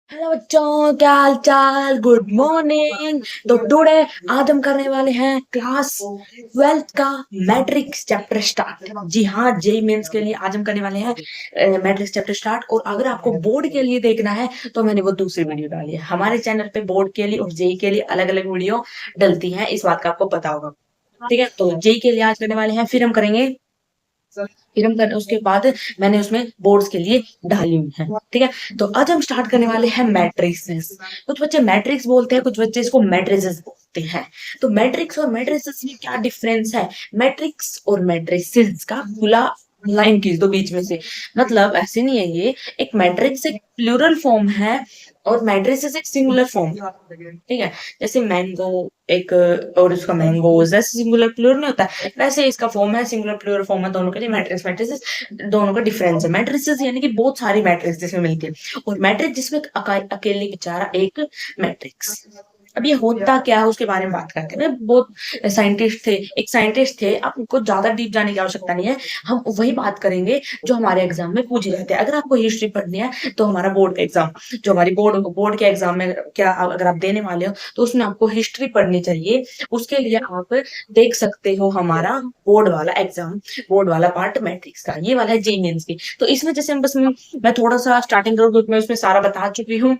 Hello बच्चों, क्या हाल चाल। Good morning. तो टुडे आज हम करने वाले हैं क्लास 12th का मैट्रिक्स चैप्टर स्टार्ट। जी हाँ, जेई मेंस के लिए आज हम करने वाले हैं मैट्रिक्स चैप्टर स्टार्ट। और अगर आपको बोर्ड के लिए देखना है तो मैंने वो दूसरी वीडियो डाली है। हमारे चैनल पे बोर्ड के लिए और जेई के लिए अलग अलग वीडियो डलती है, इस बात का आपको पता होगा। ठीक है, तो जेई के लिए आज करने वाले हैं, फिर हम करेंगे, फिर हम कर उसके बाद मैंने उसमें बोर्ड्स के लिए डाली हुई है। ठीक है, तो आज हम स्टार्ट करने वाले हैं मैट्रिसेस। कुछ बच्चे मैट्रिक्स बोलते हैं, कुछ बच्चे इसको मैट्रिसेस बोलते हैं। तो मैट्रिक्स और मैट्रिसेस में क्या डिफरेंस है? मैट्रिक्स और मैट्रिसेस का खुला लाइन खींच दो बीच में से। मतलब ऐसे नहीं है, ये एक मैट्रिक्स एक प्लूरल फॉर्म है और मैट्रिसेस एक सिंगुलर फॉर्म है। ठीक है, जैसे मैंगो एक और उसका मैंगोज, ऐसे सिंगुलर प्लूरल नहीं होता है, वैसे इसका फॉर्म है सिंगुलर प्लूरल फॉर्म है दोनों के लिए। मैट्रिक्स मैट्रिसेस दोनों का डिफरेंस है। मैट्रिसेस यानी कि बहुत सारी मैट्रिक्स जिसमें मिलती है, और मैट्रिक्स जिसमें अकेले बेचारा एक मैट्रिक्स। अब ये होता क्या है उसके बारे में बात करते हैं। बहुत साइंटिस्ट थे, आपको ज्यादा डीप जाने की आवश्यकता नहीं है। हम वही बात करेंगे जो हमारे एग्जाम में पूछे जाते हैं। अगर आपको हिस्ट्री पढ़नी है तो हमारा बोर्ड का एग्जाम, जो हमारी बोर्ड के एग्जाम में क्या अगर आप देने वाले हो तो उसमें आपको हिस्ट्री पढ़नी चाहिए। उसके लिए आप देख सकते हो हमारा बोर्ड वाला एग्जाम, बोर्ड वाला पार्ट मैट्रिक्स का, ये वाला है जेई मेंस की। तो इसमें जैसे हम बस मैं थोड़ा सा स्टार्टिंग करूँ तो मैं उसमें सारा बता चुकी हूँ।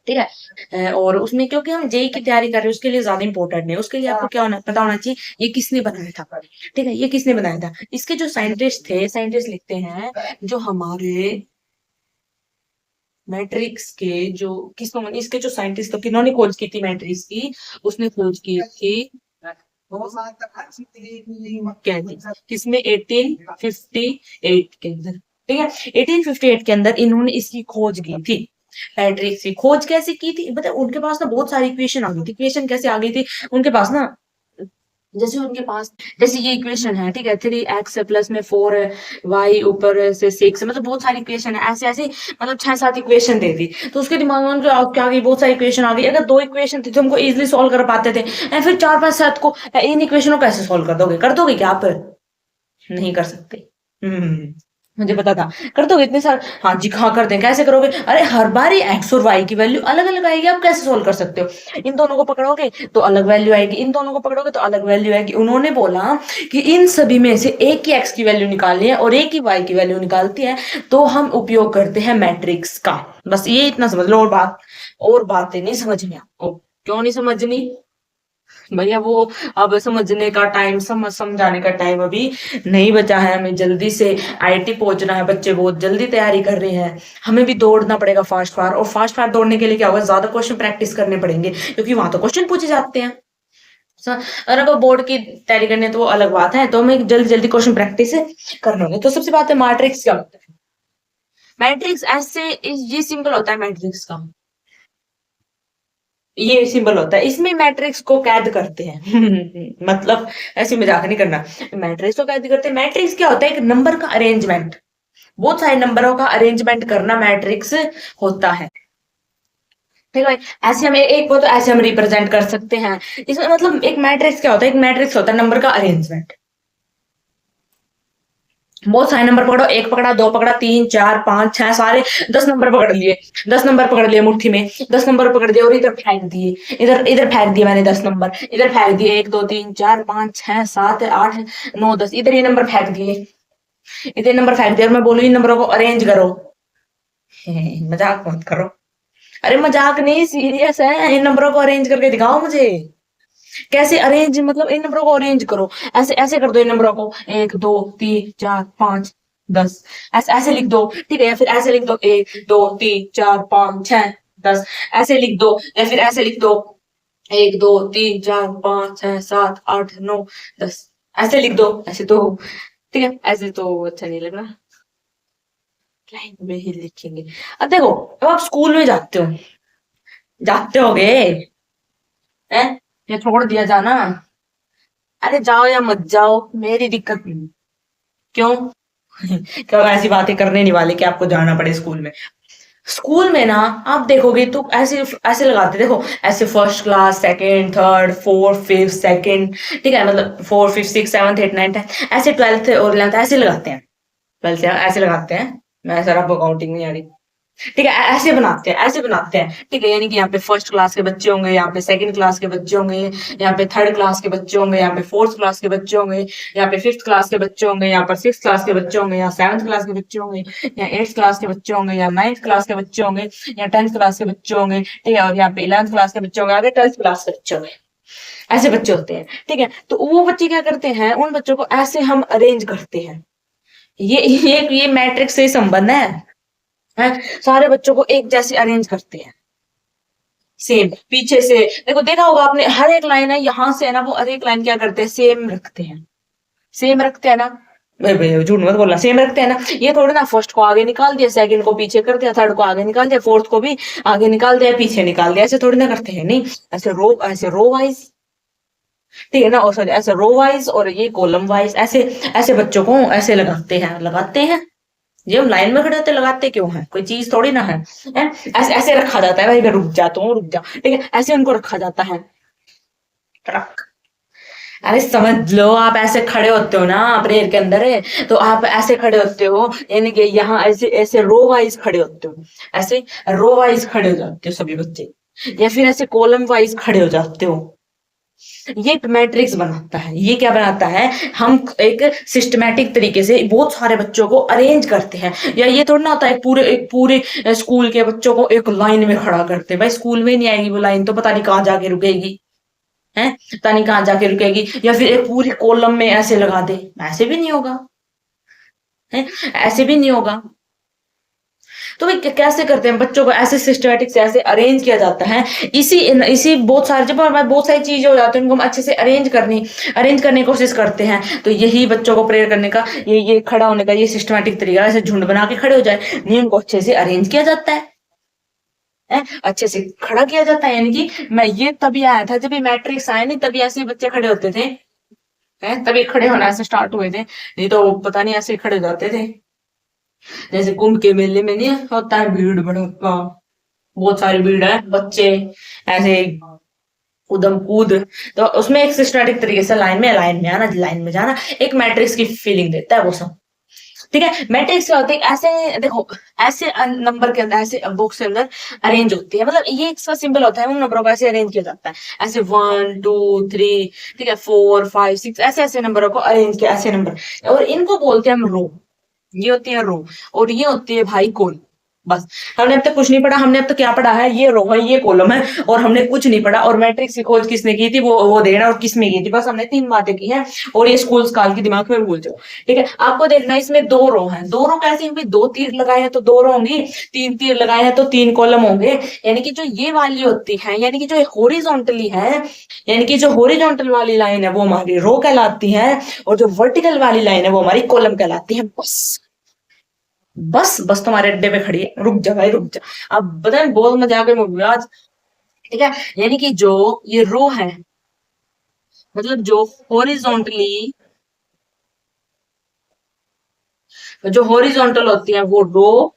ठीक है, और उसमें क्योंकि हम जेई की तैयारी कर रहे हैं उसके लिए ज्यादा इंपॉर्टेंट नहीं, उसके लिए आपको क्या पता होना चाहिए ये किसने बनाया था। ठीक है, ये किसने बनाया था? इसके जो साइंटिस्ट थे, साइंटिस्ट लिखते हैं जो हमारे मैट्रिक्स के जो किसने, इसके जो साइंटिस्ट थे, किन्होंने खोज की थी मैट्रिक्स की? उसने खोज की थी क्या थी किसमें, 1858 के अंदर। ठीक है, 1858 के अंदर इन्होंने इसकी खोज की थी। मैट्रिक्स की खोज कैसे की थी? मतलब उनके पास ना बहुत सारी इक्वेशन आ गई थी। इक्वेशन कैसे आ गई थी उनके पास ना, जैसे उनके पास, जैसे ये इक्वेशन है, ठीक है, 3x प्लस में 4 वाई ऊपर से 6, मतलब बहुत सारी इक्वेशन है ऐसे ऐसे, मतलब 6-7 इक्वेशन दे दी। तो उसके दिमाग में उनको क्या आ गई, बहुत सारी इक्वेशन आ गई। अगर दो इक्वेशन थी तो हमको इजिली सॉल्व कर पाते थे, या फिर 4-5-7 को, इन इक्वेशनों को कैसे सॉल्व कर दोगे क्या आप? नहीं कर सकते। हम्म, मुझे पता था। कर दोगे इतने सारे? हाँ जी, हाँ कर दें। कैसे करोगे? अरे हर बार ही एक्स और वाई की वैल्यू अलग अलग आएगी, आप कैसे सोल्व कर सकते हो? इन दोनों को पकड़ोगे तो अलग वैल्यू आएगी, इन दोनों को पकड़ोगे तो अलग वैल्यू आएगी। उन्होंने बोला कि इन सभी में से एक ही एक्स की वैल्यू निकालनी है और एक ही वाई की वैल्यू निकालती है, तो हम उपयोग करते हैं मैट्रिक्स का। बस ये इतना समझ लो, और बातें नहीं समझनी आपको। क्यों नहीं समझनी भैया? वो अब समझने का टाइम, समझाने का टाइम अभी नहीं बचा है। हमें जल्दी से आईआईटी पहुंचना है, बच्चे बहुत जल्दी तैयारी कर रहे हैं। हमें भी दौड़ना पड़ेगा फास्ट फास्ट, और फास्ट फास्ट दौड़ने के लिए क्या होगा, ज्यादा क्वेश्चन प्रैक्टिस करने पड़ेंगे, क्योंकि वहां तो क्वेश्चन पूछे जाते हैं। अगर आपको बोर्ड की तैयारी करनी है तो वो अलग बात है, तो हमें जल्दी जल्दी क्वेश्चन प्रैक्टिस करना होगा। तो सबसे बात है, मैट्रिक्स क्या होता है? मैट्रिक्स ऐसे ये सिंपल होता है मैट्रिक्स का, ये सिंबल होता है, इसमें मैट्रिक्स को कैद करते हैं। मतलब ऐसे मजाक नहीं करना, मैट्रिक्स को कैद करते हैं। मैट्रिक्स क्या होता है? एक नंबर का अरेंजमेंट, बहुत सारे नंबरों का अरेंजमेंट करना मैट्रिक्स होता है। ठीक है, ऐसे हम एक को तो ऐसे हम रिप्रेजेंट कर सकते हैं। इसमें मतलब एक मैट्रिक्स क्या होता है? एक मैट्रिक्स होता है नंबर का अरेंजमेंट। बहुत सारे नंबर पकड़ो, एक पकड़ा, दो पकड़ा, 3 4 5 6, सारे 10 नंबर पकड़ लिए। 10 नंबर पकड़ लिए मुट्ठी में, 10 नंबर पकड़ दिए और इधर फेंक दिए, इधर इधर फेंक दिए मैंने 10 नंबर, इधर फेंक दिए 1 2 3 4 5 6 7 8 9 10, इधर ये नंबर फेंक दिए, इधर नंबर फेंक दिए, और मैं बोलू इन नंबरों को अरेंज करो। मजाक मत करो। अरे मजाक नहीं, सीरियस है। इन नंबरों को अरेंज करके दिखाओ मुझे। कैसे अरेंज, मतलब इन नंबरों को अरेंज करो, ऐसे ऐसे कर दो इन नंबरों को, 1 2 3 4 5 10, ऐसे ऐसे लिख दो। ठीक है, या फिर ऐसे लिख दो, 1 2 3 4 5 6 10, ऐसे लिख दो। या फिर ऐसे लिख दो, 1 2 3 4 5 6 7 8 9 10, ऐसे लिख दो। ऐसे तो, ठीक है, ऐसे तो अच्छा नहीं लग रहा, लाइन में ही लिखेंगे। अब देखो, अब आप स्कूल में जाते होगे हैं, या छोड़ दिया जाना? अरे जाओ या मत जाओ, मेरी दिक्कत नहीं। क्यों? क्या ऐसी बातें करने नहीं वाले कि आपको जाना पड़े स्कूल में? स्कूल में ना आप देखोगे तो ऐसे ऐसे लगाते, देखो ऐसे first class, second, third, fourth, fifth, second. ठीक है, मतलब 4th 5th 6th 7th 8th 9th, ऐसे 12th और 11th ऐसे लगाते हैं। 12th ऐसे लगाते हैं। मैं सर आपको काउंटिंग नहीं आ रही। ठीक है, ऐसे बनाते हैं, ऐसे बनाते हैं, ठीक है। यानी कि यहाँ पे फर्स्ट क्लास के बच्चे होंगे, यहाँ पे सेकंड क्लास के बच्चे होंगे, यहाँ पे थर्ड क्लास के बच्चे होंगे, यहाँ पे फोर्थ क्लास के बच्चे होंगे, यहाँ पे फिफ्थ क्लास के बच्चे होंगे, यहाँ पर सिक्स क्लास के बच्चे होंगे, यहाँ सेवंथ क्लास के बच्चे होंगे, यहाँ एट्थ क्लास के बच्चे होंगे, यहाँ नाइन्थ क्लास के बच्चे होंगे, यहाँ टेंथ क्लास के बच्चे होंगे, ठीक है। और यहाँ पे इलेवंथ क्लास के बच्चे होंगे, आगे ट्वेल्थ क्लास के बच्चे होंगे। ऐसे बच्चे होते हैं, ठीक है। तो वो बच्चे क्या करते हैं, उन बच्चों को ऐसे हम अरेंज करते हैं। ये मैट्रिक्स से संबंध है, सारे बच्चों को एक जैसे अरेंज करते हैं, सेम पीछे से। देखो, देखा होगा आपने, हर एक लाइन है यहां से है ना, वो हर एक लाइन क्या करते हैं, सेम रखते हैं, सेम रखते हैं ना। झूठ मत बोलना, सेम रखते हैं ना। ये थोड़ी ना फर्स्ट को आगे निकाल दिया, सेकंड को पीछे कर दिया, थर्ड को आगे निकाल दिया, फोर्थ को भी आगे निकाल दिया, पीछे निकाल दिया, ऐसे थोड़ी ना करते हैं। नहीं, ऐसे रो वाइज, ठीक है ना। और सॉरी, ऐसे रो वाइज और ये कॉलम वाइज, ऐसे ऐसे बच्चों को ऐसे लगाते हैं। ये हम लाइन में खड़े होते लगाते क्यों हैं, कोई चीज थोड़ी ना है? ऐसे ऐसे रखा जाता है भाई, मैं रुक जाता हूँ, रुक जा, ठीक है, ऐसे उनको रखा जाता है। रख, अरे समझ लो, आप ऐसे खड़े होते हो ना प्रेयर के अंदर है, तो आप ऐसे खड़े होते हो, यानी कि यहाँ ऐसे ऐसे रो वाइज खड़े होते हो, ऐसे रो वाइज खड़े हो जाते हो सभी बच्चे, या फिर ऐसे कॉलम वाइज खड़े हो जाते हो। ये मैट्रिक्स बनाता है। ये क्या बनाता है, हम एक सिस्टमेटिक तरीके से बहुत सारे बच्चों को अरेंज करते हैं। या ये थोड़ा ना होता है एक पूरे स्कूल के बच्चों को एक लाइन में खड़ा करते हैं। भाई स्कूल में नहीं आएगी वो लाइन, तो पता नहीं कहाँ जाके रुकेगी, है पता नहीं कहाँ जाके रुकेगी। या फिर एक पूरी कॉलम में ऐसे लगा दे, ऐसे भी नहीं होगा, है ऐसे भी नहीं होगा। तो भाई कैसे करते हैं, बच्चों को ऐसे सिस्टमेटिक से ऐसे अरेंज किया जाता है। इसी इसी बहुत सारे, जब हमारे बहुत सारी चीजें हो जाती हैं, उनको हम अच्छे से अरेंज करने की कोशिश करते हैं। तो यही बच्चों को प्रेयर करने का, ये खड़ा होने का ये सिस्टमेटिक तरीका, ऐसे झुंड बना के खड़े हो जाए, नहीं उनको अच्छे से अरेंज किया जाता है, अच्छे से खड़ा किया जाता है। यानी कि मैं ये तभी आया था जब ये मैट्रिक्स आए, नहीं तभी ऐसे बच्चे खड़े होते थे, है तभी खड़े होना ऐसे स्टार्ट हुए थे, नहीं तो पता नहीं ऐसे खड़े हो जाते थे। जैसे कुंभ के मेले में नहीं होता है भीड़ भड़का, बहुत सारी भीड़ है, बच्चे ऐसे उदम कूद, तो उसमें एक सिस्टमेटिक तरीके से लाइन में जाना एक मैट्रिक्स की फीलिंग देता है वो सब। ठीक है, मैट्रिक्स क्या होती है, ऐसे देखो, ऐसे नंबर के अंदर, ऐसे बॉक्स के अंदर अरेंज होती है। मतलब ये इसका सिंबल होता है, उन नंबरों को ऐसे अरेंज किया जाता है, ऐसे 1 2 3, ठीक है, 4 5 6, ऐसे ऐसे नंबरों को अरेंज किया, ऐसे नंबर, और इनको बोलते हैं हम रो। ये होती है रो, और ये होती है भाई कॉलम। बस, हमने अब तक कुछ नहीं पढ़ा। हमने अब तक क्या पढ़ा है, ये रो है, ये कॉलम है, और हमने कुछ नहीं पढ़ा। और मैट्रिक्स की खोज किसने की थी, वो देना, और किसमें की थी, बस हमने 3 बातें की हैं। और ये स्कूल काल की दिमाग में भूल जाओ, ठीक है। आपको देखना, इसमें 2 रो हैं, 2 रो कैसे होंगी, 2 तीर लगाए हैं तो 2 रो होंगी, 3 तीर लगाए हैं तो 3 कॉलम होंगे। यानी कि जो ये वाली होती है, यानी कि जो हॉरिजॉन्टली है, यानी कि जो हॉरिजॉन्टल वाली लाइन है वो हमारी रो कहलाती है, और जो वर्टिकल वाली लाइन है वो हमारी कॉलम कहलाती है। बस बस बस तुम्हारे अड्डे पे खड़ी है, रुक जा भाई रुक जा। अब बताए बहुत मजा आ गई आज, ठीक है। यानी कि जो ये रो है, मतलब जो हॉरिजॉन्टली, जो हॉरिजॉन्टल होती है वो रो,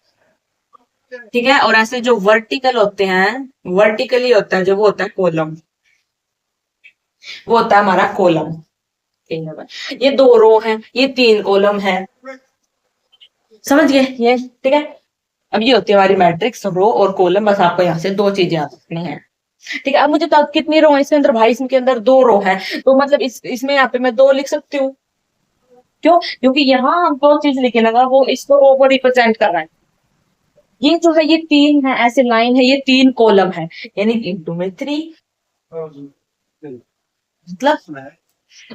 ठीक है। और ऐसे जो वर्टिकल होते हैं, वर्टिकली होता है जो, वो होता है कॉलम, वो होता है हमारा कॉलम। ये 2 रो हैं, ये 3 कॉलम है, समझ गए ये, ठीक है। अब ये होती है हमारी मैट्रिक्स, रो और कॉलम। बस आपको यहाँ से 2 चीजें याद रखनी है, ठीक है। अब मुझे तो कितनी रो है इसके अंदर, भाई इसके अंदर 2 रो है, तो मतलब इसमें यहाँ पे मैं 2 लिख सकती हूँ। क्यों, क्योंकि यहाँ हम 2 चीज लिखे लगा, वो इसको रो को रिप्रेजेंट कर रहा है। ये जो है ये 3 है, ऐसे लाइन है, ये 3 कॉलम है, यानी 1 2 में 3,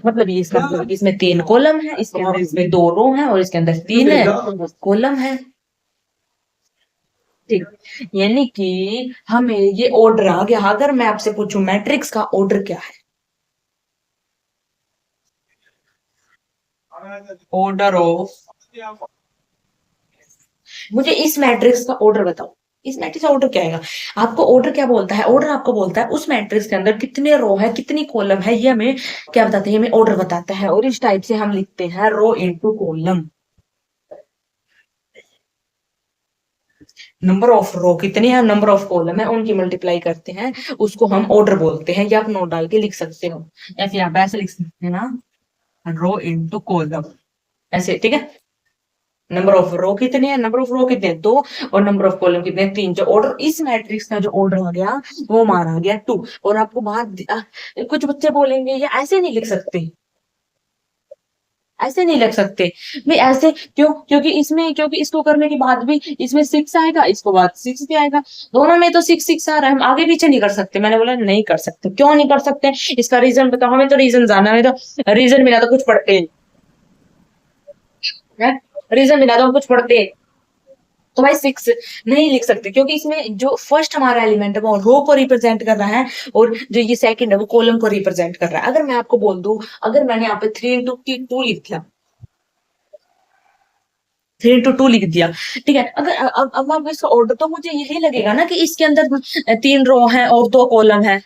मतलब ये इसका मतलब इसमें 3 कॉलम है, इसके अंदर इसमें 2 रो है, और इसके अंदर 3 है कॉलम है, ठीक। यानी कि हमें ये ऑर्डर आ गया। अगर मैं आपसे पूछूं मैट्रिक्स का ऑर्डर क्या है, ऑर्डर ऑफ, मुझे इस मैट्रिक्स का ऑर्डर बताओ, इस मैट्रिक्स का ऑर्डर क्या आएगा। आपको ऑर्डर क्या बोलता है, ऑर्डर आपको बोलता है उस मैट्रिक्स के अंदर कितने रो है, कितनी कॉलम है, ये हमें क्या बताते हैं, हमें ऑर्डर बताता है। और इस टाइप से हम लिखते हैं रो इनटू कॉलम। नंबर ऑफ रो कितनी है, नंबर ऑफ कॉलम है, उनकी मल्टीप्लाई करते हैं, उसको हम ऑर्डर बोलते हैं। या आप नोट डाल के लिख सकते हो, या फिर आप ऐसे लिख सकते हैं ना, रो इनटू कॉलम, ऐसे, ठीक है। नंबर ऑफ रो कितने हैं, नंबर ऑफ रो कितने हैं, 2, और नंबर ऑफ कॉलम कितने हैं, 3। जो ऑर्डर इस मैट्रिक्स का जो ऑर्डर आ गया वो मारा गया 2। और आपको बात कुछ बच्चे बोलेंगे ये ऐसे नहीं लिख सकते, ऐसे नहीं लिख सकते भाई, ऐसे क्यों, क्योंकि इसमें, क्योंकि इसको करने के बाद भी इसमें 6 आएगा, इसको बाद 6 भी आएगा, दोनों में तो 6 6 आ रहा है, हम आगे पीछे नहीं कर सकते। मैंने बोला नहीं कर सकते, क्यों नहीं कर सकते, इसका रीजन बताओ, हमें तो रीजन जानना है, तो रीजन बिना तो कुछ पढ़ते हैं, रीजन बिना तो हम कुछ पढ़ते हैं। तो भाई 6 नहीं लिख सकते, क्योंकि इसमें जो फर्स्ट हमारा एलिमेंट है वो रो को रिप्रेजेंट कर रहा है, और जो ये सेकंड है वो कॉलम को रिप्रेजेंट कर रहा है। अगर मैं आपको बोल दूं, अगर मैंने यहाँ पे 3 into 2 लिख दिया, 3 into 2 लिख दिया, ठीक है, अगर अब इसका ऑर्डर तो मुझे यही लगेगा ना कि इसके अंदर 3 रो है और 2 कॉलम है,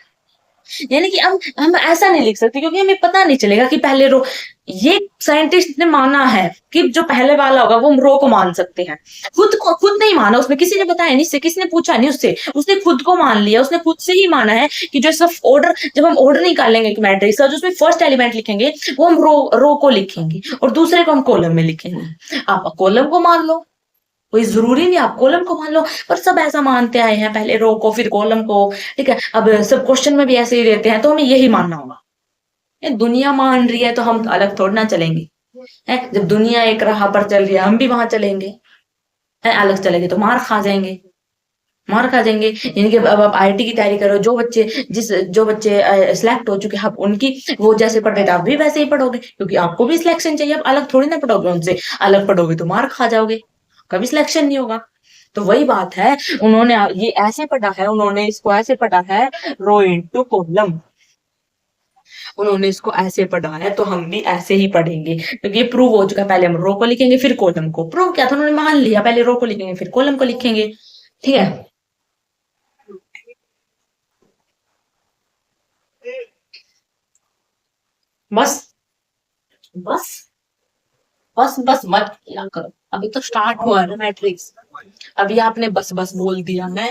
यानी कि हम ऐसा नहीं लिख सकते, क्योंकि हमें पता नहीं चलेगा कि पहले रो, ये साइंटिस्ट ने माना है कि जो पहले वाला होगा वो रो को मान सकते हैं, खुद को खुद नहीं माना, उसमें किसी ने बताया नहीं, उससे किसी ने पूछा नहीं उससे, उसने खुद को मान लिया, उसने खुद से ही माना है कि जो सब ऑर्डर, जब हम ऑर्डर निकालेंगे एक मैट्रिक्स का, जो उसमें फर्स्ट एलिमेंट लिखेंगे वो हम रो को लिखेंगे, और दूसरे को हम कॉलम में लिखेंगे। आप कॉलम को मान लो, कोई जरूरी नहीं आप कॉलम को मान लो, पर सब ऐसा मानते आए हैं, पहले रो को फिर कॉलम को, ठीक है। अब सब क्वेश्चन में भी ऐसे ही देते हैं, तो हमें यही मानना होगा। ये दुनिया मान रही है तो हम अलग थोड़ी ना चलेंगे, है, जब दुनिया एक राह पर चल रही है हम भी वहां चलेंगे, है, अलग चलेंगे तो मार खा जाएंगे, मार खा जाएंगे। यानी कि अब आप आईआईटी की तैयारी करो, जो बच्चे सिलेक्ट हो चुके हैं, आप उनकी वो जैसे पढ़ रहे थे आप भी वैसे ही पढ़ोगे, क्योंकि आपको भी सिलेक्शन चाहिए, आप अलग थोड़ी ना पढ़ोगे उनसे, अलग पढ़ोगे तो मार खा जाओगे, कभी सिलेक्शन नहीं होगा। तो वही बात है, उन्होंने ये ऐसे पढ़ा है, उन्होंने इसको ऐसे पढ़ा है, रो इंटू कॉलम, उन्होंने इसको ऐसे पढ़ा है, तो हम भी ऐसे ही पढ़ेंगे, क्योंकि ये प्रूव हो चुका है, पहले हम रो को लिखेंगे फिर कॉलम को, प्रूव क्या था, उन्होंने मान लिया, पहले रो को लिखेंगे फिर कॉलम को लिखेंगे, ठीक है। बस बस बस मत किया करो, अभी तो स्टार्ट हुआ है ना मैट्रिक्स, अभी आपने बस बस बोल दिया है,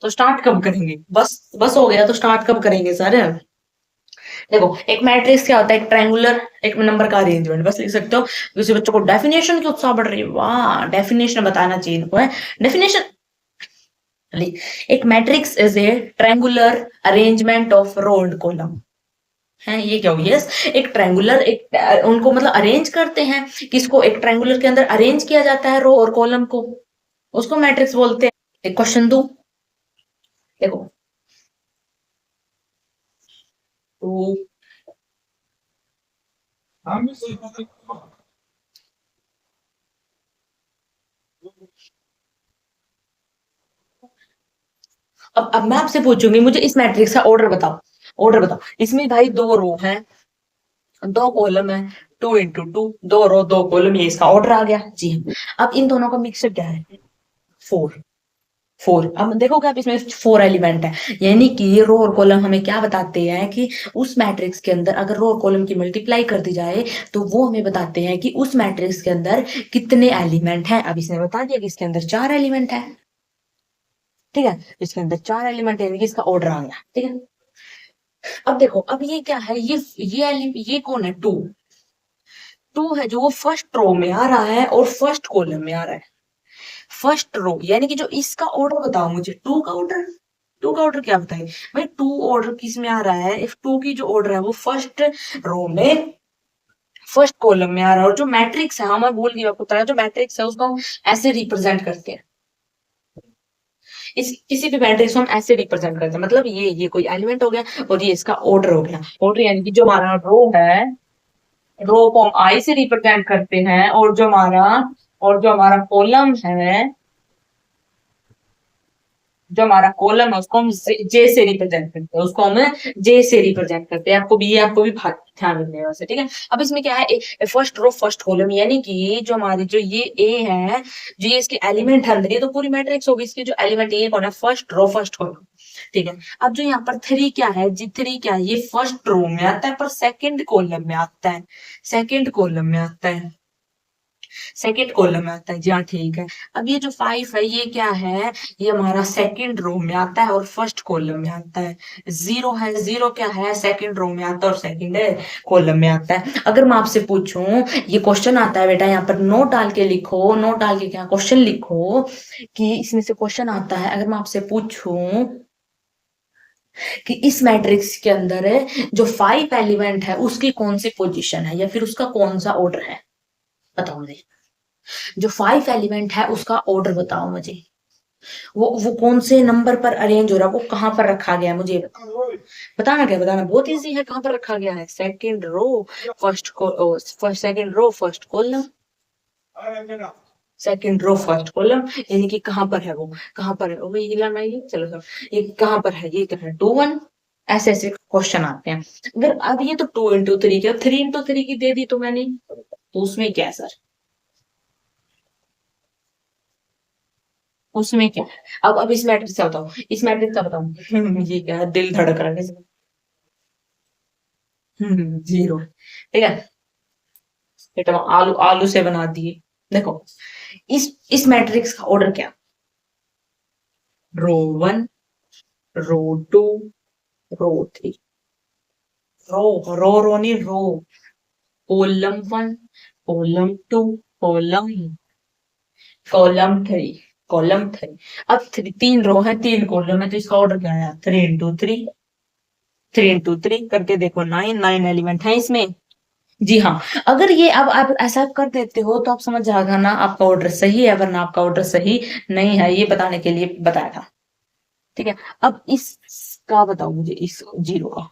तो स्टार्ट कब करेंगे, बस बस हो गया तो स्टार्ट कब करेंगे सर। देखो एक मैट्रिक्स क्या होता है, एक ट्रायंगुलर एक नंबर का अरेंजमेंट, बस लिख सकते हो। किसी बच्चों को डेफिनेशन की उत्साह बढ़ रही है, वाह, डेफिनेशन बताना चाहिए इनको, है डेफिनेशन। एक matrix is a triangular arrangement of row and column, है ये क्या हुई, यस, एक ट्रायंगुलर, एक उनको मतलब अरेंज करते हैं, किसको, एक ट्रायंगुलर के अंदर अरेंज किया जाता है रो और कॉलम को, उसको मैट्रिक्स बोलते हैं। एक क्वेश्चन दो, देखो, तो अब मैं आपसे पूछूंगी, मुझे इस मैट्रिक्स का ऑर्डर बताओ, ऑर्डर बताओ, इसमें भाई 2 रो है 2 कॉलम है, 2 into 2, 2 रो 2 कॉलम, ये इसका ऑर्डर आ गया जी हाँ। अब इन दोनों का मिक्सर क्या है, 4, 4। अब देखोगे आप इसमें 4 एलिमेंट है, यानी कि रो और कॉलम हमें क्या बताते हैं कि उस मैट्रिक्स के अंदर अगर रो और कॉलम की मल्टीप्लाई कर दी जाए, तो वो हमें बताते हैं कि उस मैट्रिक्स के अंदर कितने एलिमेंट हैं। अब इसने बता दिया कि इसके अंदर 4 एलिमेंट है, ठीक है, इसके अंदर 4 एलिमेंट है, यानी कि इसका ऑर्डर आ गया, ठीक है। अब देखो, अब ये क्या है, ये कौन है, 2, 2 है जो वो फर्स्ट रो में आ रहा है और फर्स्ट कॉलम में आ रहा है, फर्स्ट रो, यानी कि जो इसका ऑर्डर बताओ मुझे, 2 का ऑर्डर, 2 का ऑर्डर क्या बताइए भाई, 2 ऑर्डर किस में आ रहा है, इफ 2 की जो ऑर्डर है वो फर्स्ट रो में फर्स्ट कॉलम में आ रहा है, और जो मैट्रिक्स है, हाँ मैं भूल गई आपको बताया, जो मैट्रिक्स है उसको हम ऐसे रिप्रेजेंट करते हैं, इस किसी भी मैट्रिक्स को हम ऐसे रिप्रेजेंट करते हैं, मतलब ये कोई एलिमेंट हो गया और ये इसका ऑर्डर हो गया, ऑर्डर यानी कि जो हमारा रो है, रो को हम आई से रिप्रेजेंट करते हैं, और जो हमारा कॉलम है, जो हमारा कॉलम है उसको हम जे से रिप्रेजेंट करते हैं, उसको हम जे से रिप्रेजेंट करते हैं। आपको भी ध्यान रखना है वैसे, ठीक है। अब इसमें क्या है, फर्स्ट रो फर्स्ट कॉलम, यानी कि जो हमारी जो ये ए है, जो ये इसके एलिमेंट है अंदर, ये तो पूरी मैट्रिक्स होगी, इसकी जो एलिमेंट ये कौन है, फर्स्ट रो फर्स्ट कॉलम, ठीक है। अब जो यहाँ पर 3 क्या है जी, 3 क्या है, ये फर्स्ट रो में आता है पर सेकंड कॉलम में आता है, सेकंड कॉलम में आता है, सेकंड कॉलम में आता है। जी हाँ ठीक है। अब ये जो 5 है ये क्या है, ये हमारा सेकंड रो में आता है और फर्स्ट कॉलम में आता है। 0 है, 0 क्या है, सेकंड रो में आता है और सेकंड कॉलम में आता है। अगर मैं आपसे पूछूं, ये क्वेश्चन आता है बेटा, यहाँ पर नोट डाल के लिखो, नोट डाल के क्या क्वेश्चन लिखो कि इसमें से क्वेश्चन आता है, अगर मैं आपसे पूछूं कि इस मैट्रिक्स के अंदर जो 5 एलिमेंट है उसकी कौन सी पोजीशन है या फिर उसका कौन सा ऑर्डर है, बताओ मुझे। जो 5 एलिमेंट है उसका ऑर्डर बताओ मुझे, वो कौन से नंबर पर अरेंज हो रहा है, वो कहां पर रखा गया है, मुझे बताओ। बताना क्या, बताना बहुत इजी है, कहां पर रखा गया है, second row first first second row first column, second row first column, यानी कि कहां पर है वो, कहां पर है वो, ये लाना, ये चलो सब, ये कहां पर है, ये क्या है 2 1। ऐसे ऐसे क्वेश्चन आते हैं। अगर अब ये तो 2 into 3 के 3 into 3 की दे दी तो मैंने, तो उसमें क्या है सर, उसमें क्या है? अब इस मैट्रिक्स का बताओ, इस मैट्रिक्स का बताओ। ये क्या है, दिल धड़क रहा है। 0। ठीक है बेटा, आलू आलू से बना दिए। देखो, इस मैट्रिक्स का ऑर्डर क्या, रो 1, रो 2, रो 3, रो नहीं row, column 1, column 2, column column 3, column 3। अब 3 रो है 3 कॉलम है, तो इसका ऑर्डर क्या है, 3 into 3, 3 into 3 करके देखो, 9 एलिमेंट है इसमें। जी हाँ। अगर ये अब आप ऐसा कर देते हो तो आप समझ जाएगा ना आपका ऑर्डर सही है, वरना आपका ऑर्डर सही नहीं है, ये बताने के लिए बताया था। ठीक है। अब इसका बताओ मुझे, इस 0 का।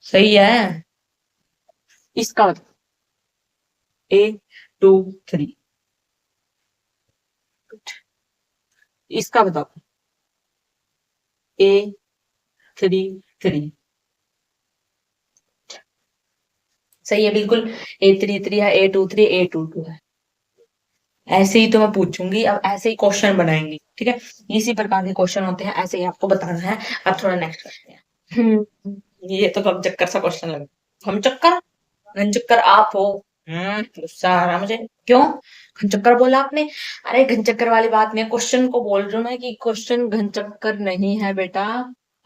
सही है, इसका बताओ, A 2 3, इसका बताओ, A 3 3। सही है बिल्कुल, A 3 3 है, A 2 3, A 2 2 है। ऐसे ही तो मैं पूछूंगी, अब ऐसे ही क्वेश्चन बनाएंगे, ठीक है। इसी प्रकार के क्वेश्चन होते हैं, ऐसे ही आपको बताना है। अब थोड़ा नेक्स्ट करते हैं। ये तो हम चक्कर सा क्वेश्चन लगा, हम चक्कर, घन चक्कर आप हो। गुस्सा आ रहा मुझे, क्यों घन चक्कर बोला आपने? अरे घन चक्कर वाली बात नहीं, क्वेश्चन को बोल रही हूँ मैं कि क्वेश्चन घन चक्कर नहीं है बेटा,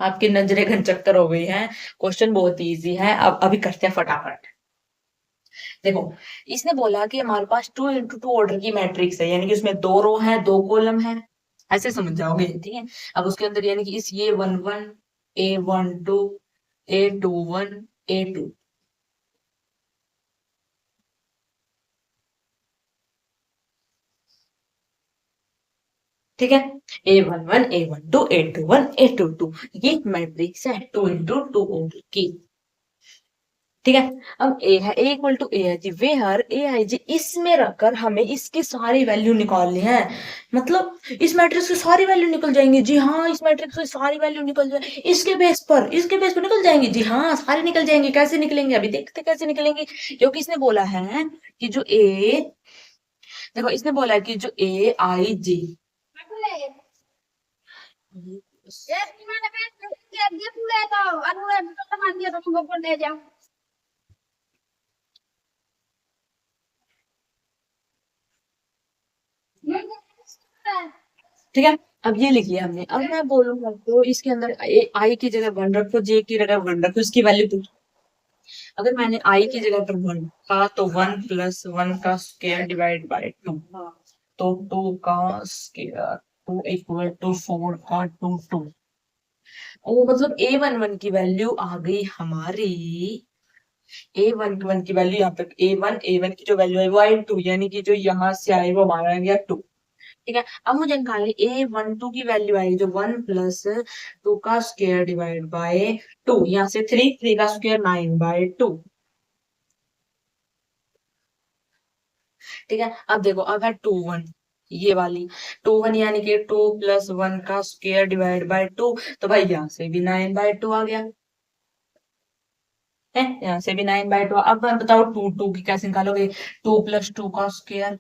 आपकी नजरें घन चक्कर हो गई हैं। क्वेश्चन बहुत इजी है, अब अभी करते हैं फटाफट। देखो, इसने बोला कि हमारे पास 2 into 2 ऑर्डर की मैट्रिक्स है, यानी कि उसमें 2 रो है 2 कॉलम है, ऐसे समझ जाओगे, ठीक है। अब उसके अंदर यानी कि इस ये 1 1, A 1 2, A 2 1, A 2, ठीक है। A 1 1, A 1 2, A 2 1, A 2 2, ये मैट्रिक्स है 2 into 2 ऑर्डर की। ठीक है। अब ए है, ए इक्वल टू ए है जी, वे हर ए आई जी, इसमें रखकर हमें इसकी सारी वैल्यू निकालनी है। मतलब इस मैट्रिक्स की सारी वैल्यू निकल जाएंगी, जी हाँ, इस मैट्रिक्स की सारी वैल्यू निकल जाए, इसके बेस पर निकल जाएंगी, जी हाँ सारी निकल जाएंगी। कैसे निकलेंगे, अभी देखते कैसे निकलेंगे। क्योंकि इसने बोला है कि जो ए, देखो इसने बोला है कि जो ए आई जी, ठीक है। अब ये लिख लिया हमने, अब मैं बोलूंगा तो इसके अंदर आई की जगह 1 रखो, जे की जगह 1 रखो, इसकी वैल्यू। अगर मैंने आई की जगह पर 1 का, तो 1 + 1 का स्क्वायर डिवाइड बाय 2, तो 2 का स्क्वायर, 2 = 4 का 2 ओ मतलब A 1 1 की वैल्यू आ गई हमारी, A 1 1 की वैल्यू यहाँ पे A 1 की जो वैल्यू है वो आई 2, यानी कि जो यहाँ से आई वो हमारा आ गया 2। ठीक है। अब मुझे निकालनी A 1 2 की वैल्यू आएगी जो 1 + 2 का स्क्वायर डिवाइड बाय 2, यहाँ से 3 का स्क्वायर 9/2। ठीक है। अब देखो, अब है 2 1, ये वाली 2 1 यानी कि 2 + 1 का स्क्वायर डिवाइड बाय 2, तो भाई यहाँ से भी 9/2 आ गया है, यहाँ से भी 9/2। अब बताओ 2 2 की कैसे निकालोगे, 2 + 2 का स्क्वायर,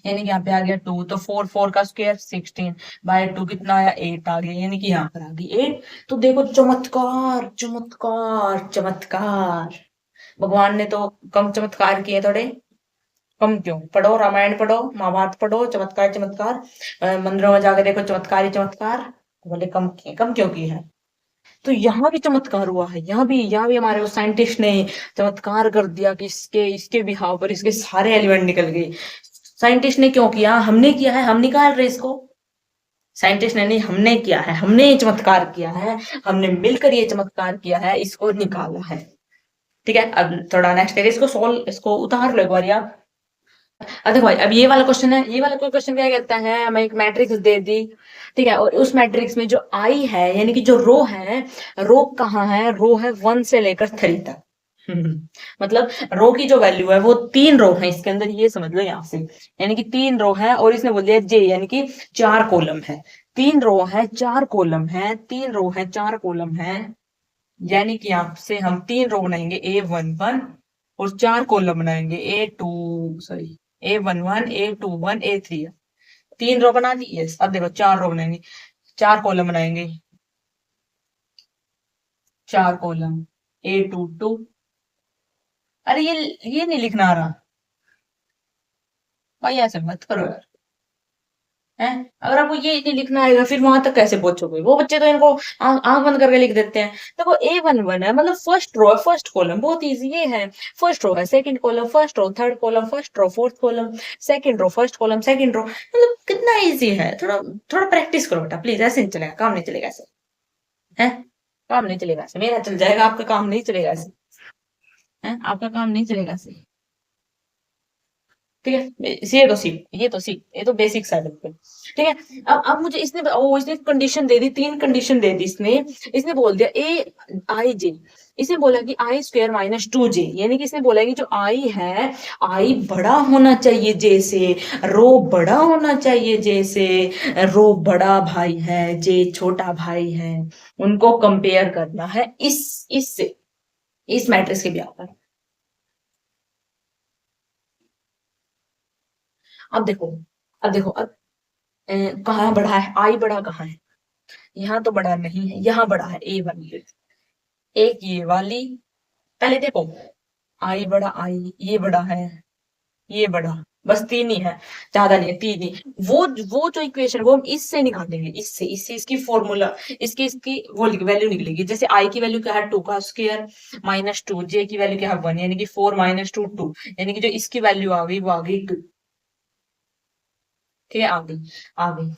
यानी कि यहाँ पे आ गया 2, तो 4 4 का स्क्वायर 16 बाय 2 कितना आया 8 आ गया, यानी कि यहाँ पर आ गई 8। तो देखो चमत्कार चमत्कार चमत्कार, भगवान ने तो कम चमत्कार किए थोड़े। कम क्यों, पढ़ो रामायण पढ़ो महाभारत पढ़ो, चमत्कार चमत्कार, मंदिरों में जाकर देखो चमत्कार ही चमत्कार। तो बोले कम किए, कम क्यों की है। तो यहाँ भी चमत्कार हुआ है, यहाँ भी हमारे उस साइंटिस्ट ने चमत्कार कर दिया कि इसके इसके बिहाव पर इसके सारे एलिमेंट निकल गए। साइंटिस्ट ने क्यों किया, हमने किया है, हम निकाल रहे इसको। साइंटिस्ट ने नहीं, हमने किया है, हमने ये चमत्कार किया है, हमने मिलकर ये चमत्कार किया है, इसको निकाला है। ठीक है, अब थोड़ा नेक्स्ट है, इसको सोल्व, इसको उतार लो एक बार यार। अब देखो भाई, अब ये वाला क्वेश्चन है, ये वाला क्वेश्चन क्या कहता है, हमें एक मैट्रिक्स दे दी। ठीक है, और उस मैट्रिक्स में जो आई है यानी कि जो रो है, रो कहाँ है, रो है 1 से लेकर 3 तक। मतलब रो की जो वैल्यू है वो 3 रो है इसके अंदर, ये समझ लो यहाँ से। यानी कि 3 रो है और इसने बोल दिया जे, यानी कि 4 कॉलम है। 3 रो है 4 कॉलम है, 3 रो है 4 कॉलम है, यानी कि यहाँ से हम 3 रो बनाएंगे A11 और 4 कॉलम बनाएंगे A2, sorry A11 A21 A3। 3 रो बना दी, यस। अब देखो 4 रो बनाएंगे, 4 कॉलम बनाएंगे, 4 कॉलम A22। अरे ये नहीं लिखना आ रहा भाई, ऐसे मत करो यार। है, अगर आपको ये नहीं लिखना आएगा फिर वहां तक कैसे पहुंचोगे, वो बच्चे तो इनको आंख बंद करके लिख देते हैं। देखो A11 है मतलब फर्स्ट रो है, फर्स्ट कॉलम, बहुत इजी ये है। फर्स्ट रो है, second column first row, third column first row, fourth column second row, first column second row, मतलब कितना इजी है। थोड़ा थोड़ा प्रैक्टिस करो बेटा प्लीज, ऐसे नहीं चलेगा, काम नहीं चलेगा ऐसे। है, काम नहीं चलेगा ऐसे, मेरा चल जाएगा, आपका काम नहीं चलेगा ऐसे। है, आपका काम नहीं चलेगा ऐसे। ठीक है, ये तो बेसिक्स है बिल्कुल। ठीक है, अब मुझे इसने कंडीशन दे दी, 3 कंडीशन दे दी इसने। इसने बोल दिया ए आई जे, इसने बोला कि आई स्क्वायर माइनस 2 जे, यानी कि इसने बोला कि जो आई है, आई बड़ा होना चाहिए जे से, रो बड़ा होना चाहिए जे से, रो बड़ा भाई है, जे छोटा भाई है, उनको कंपेयर करना है इससे, इस मैट्रिक्स के ब्याह पर। अब देखो, अब कहाँ बड़ा है, आई बड़ा कहाँ है, यहाँ तो बड़ा नहीं है, यहाँ बड़ा है A1। एक ये वाली, पहले देखो, आई बड़ा, आई ये बड़ा है, ये बड़ा, बस 3 ही है, ज्यादा नहीं है, 3 ही। वो जो इक्वेशन वो हम इससे निकालेंगे, इससे इससे इसकी फॉर्मूला, इसकी वो वैल्यू निकलेगी। जैसे आई की वैल्यू क्या है 2 का स्क्वायर माइनस 2, जे की वैल्यू क्या है 1, यानी कि 4 माइनस 2 2, यानी कि जो इसकी वैल्यू आ गई वो आ गई 2। ठीक है, आ गई, आ गई।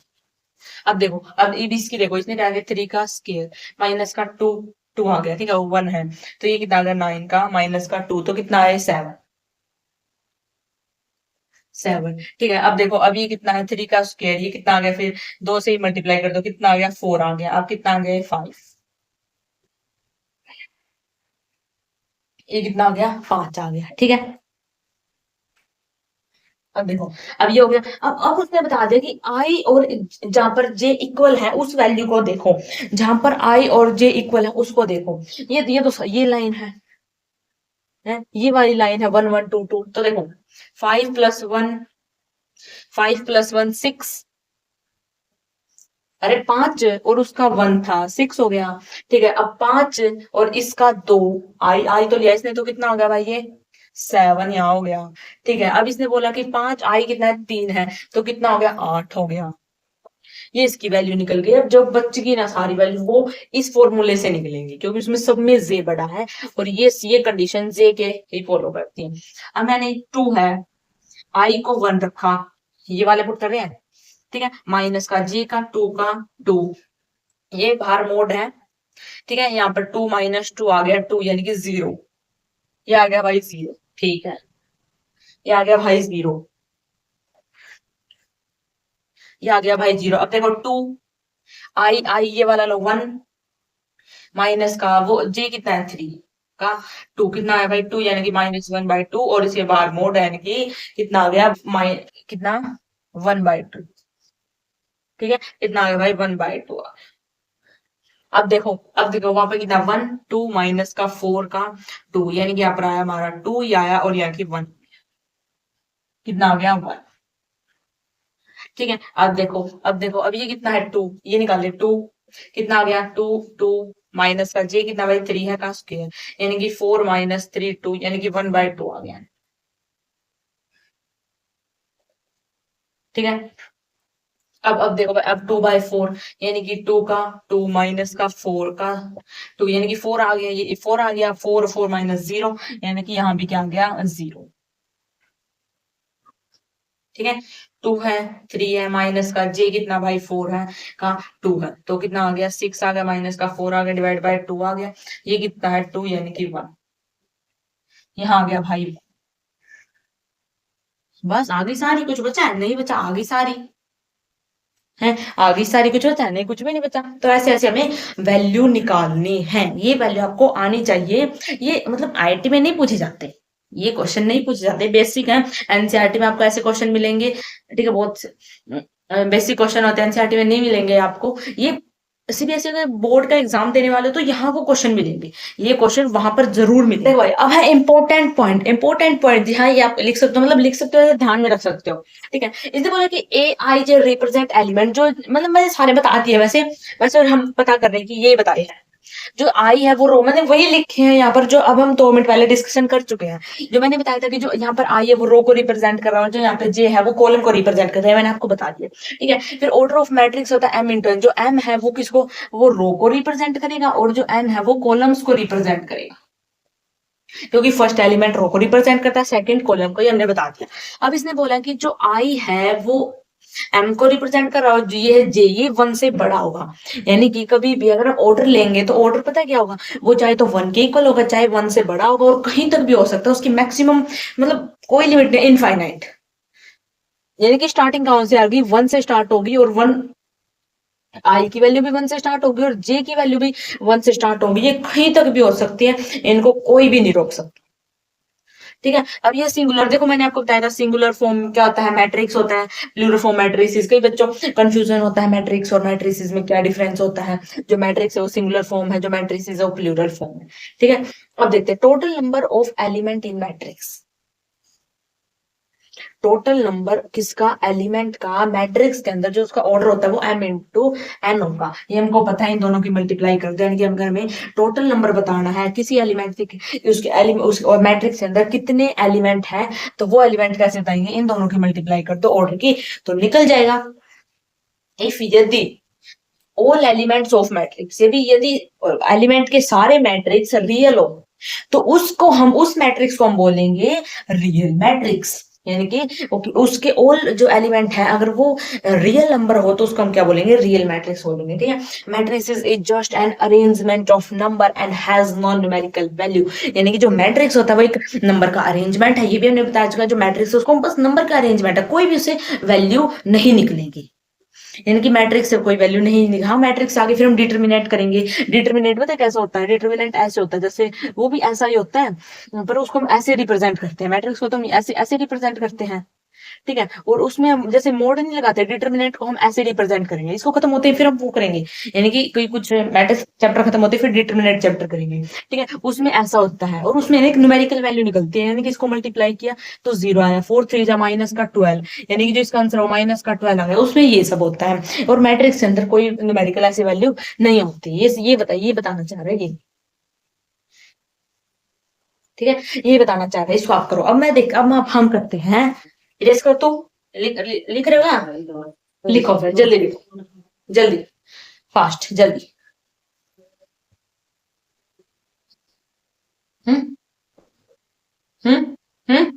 अब देखो, अब इसकी देखो, इसने क्या किया 3 का स्क्वायर माइनस का 2, 2 आ गया, ठीक है, 1 है, तो ये कितना आ गया 9 का माइनस का 2, तो कितना आया 7, 7। ठीक है, अब देखो, अब ये कितना है 3 का स्क्वायर, ये कितना आ गया, फिर 2 से ही मल्टीप्लाई कर दो, कितना आ गया 4 आ गया, अब कितना आ गया 5, ये कितना आ गया 5 आ गया। ठीक है, अब देखो, अब ये हो गया। अब उसने बता दिया कि आई और जहां पर जे इक्वल है उस वैल्यू को देखो, जहां पर आई और जे इक्वल है उसको देखो। ये लाइन है, ये वाली लाइन है 1 1 2 2, तो देखो 5 प्लस 1, 5 प्लस 1 6, अरे 5 और उसका 1 था 6 हो गया। ठीक है, अब 5 और इसका 2, आई आई तो लिया इसने, तो कितना हो गया भाई ये 7 यहाँ हो गया। ठीक है, अब इसने बोला कि 5 आई कितना है 3 है, तो कितना हो गया 8 हो गया। ये इसकी वैल्यू निकल गई। अब जो बचेगी ना सारी वैल्यू वो इस फॉर्मूले से निकलेंगी, क्योंकि उसमें सब में जे बड़ा है और ये कंडीशन जे के ही फॉलो करती है। अब मैंने 2 है, आई को 1 रखा, ये वाले पुट कर रहे हैं। ठीक है, माइनस का जे का 2 का 2, ये बाहर मोड है। ठीक है, यहाँ पर 2 माइनस 2 आ गया 2, यानी कि 0, ये आ गया भाई 0। ठीक है, ये आ गया भाई 0, ये आ गया भाई 0। अब देखो 2 आई आई ये वाला लो 1 माइनस का वो जे कितना है 3 का 2, कितना है भाई 2, यानी कि -1/2, और इसके बाहर मोड है, यानी कि कितना आ गया कितना 1/2। ठीक है, कितना आ गया भाई 1/2। अब देखो वहां पे कितना 1 2 माइनस का 4 का 2, यानी कि यहाँ पर आया हमारा 2 ही आया, और यहाँ की 1, कितना आ गया 1। ठीक है। अब देखो अब ये कितना है 2, ये निकाल ले 2, कितना आ गया 2, 2 माइनस का जे कितना भाई 3 है का स्क्वायर, यानी कि 4 माइनस 3 2, यानी कि 1/2 आ गया। ठीक है। अब देखो भाई, अब 2/4 यानी कि 2 का 2 माइनस का 4 का 2, यानी कि 4 आ गया, ये 4 आ गया, 4 4 माइनस 0, यानी कि यहाँ भी क्या आ गया 0। ठीक है। 2 है, 3 है, माइनस का जे कितना भाई 4 है का 2 है, तो कितना आ गया 6 आ गया, माइनस का 4 आ गया, डिवाइड बाय 2 आ गया, ये कितना है 2 यानी कि 1। यहाँ आ गया भाई। बस आगे सारी, कुछ बचा है नहीं बचा, आगे सारी है, आगे सारी कुछ बचा है नहीं, कुछ भी नहीं बचा। तो ऐसे ऐसे हमें वैल्यू निकालनी है, ये वैल्यू आपको आनी चाहिए। ये मतलब आईआईटी में नहीं पूछे जाते, ये क्वेश्चन नहीं पूछे जाते, बेसिक है। एनसीईआरटी में आपको ऐसे क्वेश्चन मिलेंगे, ठीक है, बहुत बेसिक क्वेश्चन होते हैं, एनसीईआरटी में नहीं मिलेंगे आपको ये। सीबीएसई का बोर्ड का एग्जाम देने वाले हो तो यहाँ को क्वेश्चन मिलेंगे, ये क्वेश्चन वहां पर जरूर मिलेंगे भाई। अब है इंपॉर्टेंट पॉइंट, इंपॉर्टेंट पॉइंट जी हाँ, ये आप लिख सकते हो, मतलब लिख सकते हो, ध्यान में रख सकते हो। ठीक है। इसने बोला कि ए आई जे रिप्रेजेंट एलिमेंट, जो मतलब मैंने सारे बता दिए वैसे, वैसे हम पता कर रहे हैं कि ये बताए हैं। जो आई है वो रो, मैंने वही लिखे हैं यहाँ पर, जो अब हम 2 मिनट पहले डिस्कशन कर चुके हैं। जो मैंने बताया था कि जो यहाँ पर आई है वो रो को रिप्रेजेंट कर रहा है, जो यहाँ पे जे है वो कॉलम को रिप्रेजेंट कर रहा है, मैंने आपको बता दिया। ठीक है। फिर ऑर्डर ऑफ मैट्रिक्स होता है एम इंटू एन, जो एम है वो किसको, वो रो को रिप्रेजेंट करेगा, और जो एन है वो कॉलम्स को रिप्रेजेंट करेगा, क्योंकि फर्स्ट एलिमेंट रो को रिप्रेजेंट करता है, सेकंड कॉलम को, ये हमने बता दिया। अब इसने बोला कि जो आई है वो एम को रिप्रेजेंट कर रहा हो, जो ये है जे, ये 1 से बड़ा होगा। यानी कि कभी भी अगर हम ऑर्डर लेंगे तो ऑर्डर पता है क्या होगा, वो चाहे तो 1 के इक्वल होगा, चाहे 1 से बड़ा होगा, और कहीं तक भी हो सकता है, उसकी मैक्सिमम मतलब कोई लिमिट नहीं, इनफाइनाइट। यानी कि स्टार्टिंग कहां से आ गई, 1 से स्टार्ट होगी, और 1 आई की वैल्यू भी 1 से स्टार्ट होगी, और जे की वैल्यू भी 1 से स्टार्ट होगी, ये कहीं तक भी हो सकती है, इनको कोई भी नहीं रोक सकता। ठीक है। अब ये सिंगुलर, देखो मैंने आपको बताया था सिंगुलर फॉर्म क्या होता है, मैट्रिक्स होता है, प्लूरल फॉर्म मैट्रिसेस। कई बच्चों कंफ्यूजन होता है मैट्रिक्स और मैट्रिसेस में क्या डिफरेंस होता है। जो मैट्रिक्स है वो सिंगुलर फॉर्म है, जो मैट्रिसेस है वो प्लूरल फॉर्म है। ठीक है। अब देखते हैं total number of element in matrix. Total number किसका, एलिमेंट का, मैट्रिक्स के अंदर जो उसका ऑर्डर होता है वो m इंटू एन होगा। ये हमको पता है, इन दोनों की मल्टीप्लाई कर दें कि हम घर में टोटल नंबर बताना है किसी एलिमेंट के, उसके एलिमेंट उस मैट्रिक्स के अंदर कितने एलिमेंट है, तो वो एलिमेंट कैसे बताएंगे, इन दोनों की मल्टीप्लाई कर दो ऑर्डर की, तो निकल जाएगा। इफ यदि ऑल एलिमेंट्स ऑफ मैट्रिक्स, यदि एलिमेंट के सारे मैट्रिक्स रियल हो, तो उसको हम, उस मैट्रिक्स को हम बोलेंगे रियल मैट्रिक्स। यानी कि उसके ऑल जो एलिमेंट है अगर वो रियल नंबर हो तो उसको हम क्या बोलेंगे, रियल मैट्रिक्स बोलेंगे। ठीक है। Matrix is just an arrangement of number and has non numerical value. यानी कि जो मैट्रिक्स होता है वो एक नंबर का अरेंजमेंट है, ये भी हमने बताया चुका है। जो मैट्रिक्स है उसको बस नंबर का अरेंजमेंट है, कोई भी उसे वैल्यू नहीं निकलेगी। यानी कि मैट्रिक्स से कोई वैल्यू नहीं निकला। हाँ, मैट्रिक्स आगे फिर हम डिटर्मिनेट करेंगे। डिटर्मिनेट पता है कैसा होता है, डिटर्मिनेंट ऐसे होता है, जैसे वो भी ऐसा ही होता है, पर उसको हम ऐसे रिप्रेजेंट करते हैं, मैट्रिक्स को तो हम ऐसे ऐसे रिप्रेजेंट करते हैं। ठीक है। और उसमें हम जैसे मोड नहीं लगाते, डिटर्मिनेंट को हम ऐसे रिप्रेजेंट करेंगे, इसको खत्म होते ही फिर हम वो करेंगे, यानी कि कोई कुछ मैट्रिक्स चैप्टर खत्म होते ही फिर डिटर्मिनेंट चैप्टर करेंगे। ठीक है। उसमें ऐसा होता है, और उसमें एक न्यूमेरिकल वैल्यू निकलती है, यानी कि इसको मल्टीप्लाई किया तो 0 आया, 4 3 जा माइनस का 12, यानी कि जो इसका आंसर हो माइनस का 12 आ गया, उसमें ये सब होता है। और मैट्रिक्स के अंदर कोई न्यूमेरिकल ऐसी वैल्यू नहीं होती, ये बताइए, ये बताना चाह रहे हैं ये। ठीक है, ये बताना चाह रहे हैं, इसको आप करो। अब मैं देख, अब हम करते हैं, इरेज कर तो, लिख रहे हो ना, लिखो फिर जल्दी लिखो, जल्दी, फास्ट, जल्दी। हम्म। हम्म। हम्म।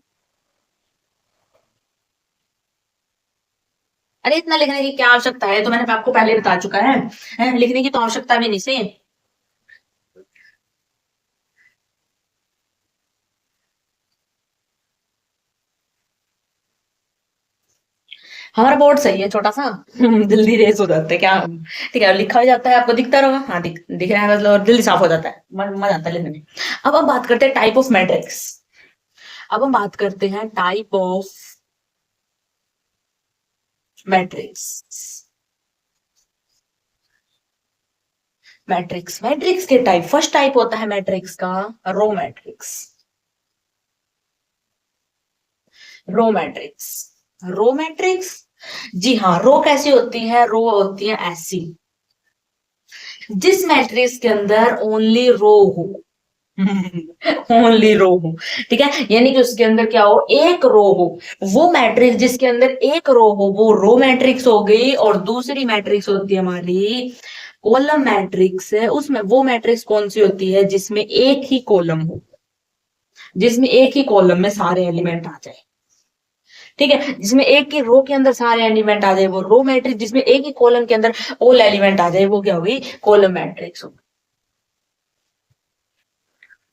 अरे इतना लिखने की क्या आवश्यकता है, तो मैंने आपको पहले बता चुका है, लिखने की तो आवश्यकता भी नहीं से। हमारा बोर्ड सही है छोटा सा, जल्दी रेस हो जाता है क्या। ठीक है, लिखा हो जाता है, आपको दिखता रहेगा, हाँ दिख रहा है मतलब, और जल्दी साफ हो जाता है, मजा आता है लिखने में। अब हम बात करते हैं टाइप ऑफ मैट्रिक्स। अब हम बात करते हैं type of matrix. Matrix, matrix के टाइप, फर्स्ट टाइप होता है मैट्रिक्स का row matrix. Row matrix, row matrix जी हाँ, रो कैसी होती है? रो होती है ऐसी, जिस मैट्रिक्स के अंदर ओनली रो हो। ओनली रो हो, ठीक है, यानी कि उसके अंदर क्या हो? एक रो हो। वो मैट्रिक्स जिसके अंदर एक रो हो वो रो मैट्रिक्स हो गई, और दूसरी मैट्रिक्स होती है हमारी कॉलम मैट्रिक्स है। उसमें वो मैट्रिक्स कौन सी होती है? जिसमें एक ही कॉलम हो, जिसमें एक ही कॉलम में सारे एलिमेंट आ जाए, ठीक है, जिसमें एक ही रो के अंदर सारे एलिमेंट आ जाए वो रो मैट्रिक्स, जिसमें एक ही कॉलम के अंदर ऑल एलिमेंट आ जाए वो क्या होगी? कॉलम मैट्रिक्स होगी।